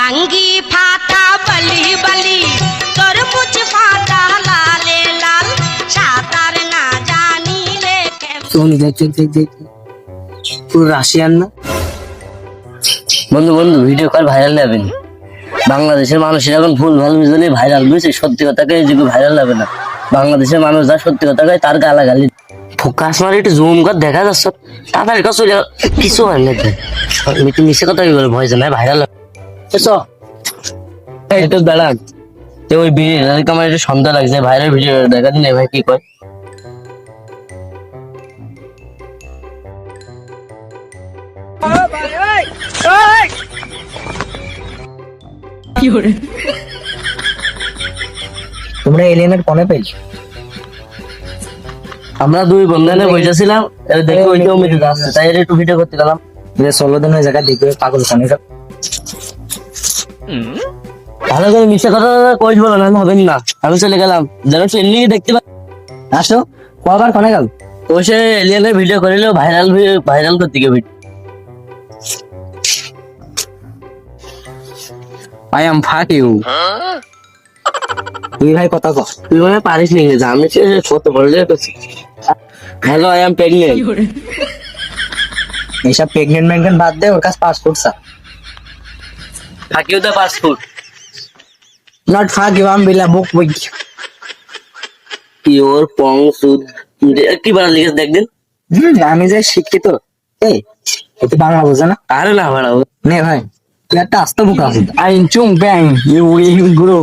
আঙ্গি ফাটা বলি বলি তরমুজ ফাটা লালে লাল সাঁতার না জানিলে শোন দেখ দেখ দেখ দেখ পুরো রাশিয়ান না। বন্ধু বন্ধু ভিডিও কল ভাইরাল যাবে না। বাংলাদেশের মানুষের এখন ভুল ভাল বুঝলে ভাইরাল বুঝছে, সত্যি কথাকে এই যুগে ভাইরাল যাবে না। বাংলাদেশের মানুষ যা সত্যি কথা কয় তার গালাগালি ফোকাস মারে একটু জুম কর দেখা যাচ্ছে তাড়াতাড়ি কাজ চলে কিছু হয় না। তুই মিশে কথা কি বলে ভয় জানায় ভাইরাল একটু দাঁড়ান। তো ওই ভিডিও আমার একটু সন্দেহ লাগছে, ভাইরাল ভিডিও দেখা দিন ভাই কি কয়। তোমরা এলিয়েনের কোনে পেয়েছো? আমরা দুই বন্ধনে বসেছিলাম, দেখে ওইটাও মেতে যাচ্ছে, তাই একটু ভিডিও করতে গেলাম। 16 দিন ওই জায়গায় দেখবে পাগল কানে সব। ভালো করে মিশে কথা কইস বলো না হবে না। আমি চলে গেলাম যেন ট্রেন্ডিং দেখতে পাই। আসো কবার কোনে গেল? ও সে এলিয়েনের ভিডিও করিলো ভাইরাল ভাইরাল করতে গিয়ে video. I am fuck you. তুই ভাই কথা কর। তুই মনে হয় পারিস নি, আমি সে কত বলে করছি। Hello I am pregnant. এইসব প্রেগনেন্ট ম্যাগনেন্ট বাদ দে, ওর কাছে পাসপোর্ট সা। থাকিও তো পাসপোর্ট নট ফাক ইউ, আম বিলা বুক উইক। ইওর পং সুদ কি বানাল লিখে দেখ দিন। আমি যে শিক্ষিত এই এতে বাংলা বোঝে না। আরে না বাড়াও নে ভাই তুই একটা আস্ত বুক আছে। আইন চুং ব্যাং ইউ গুরু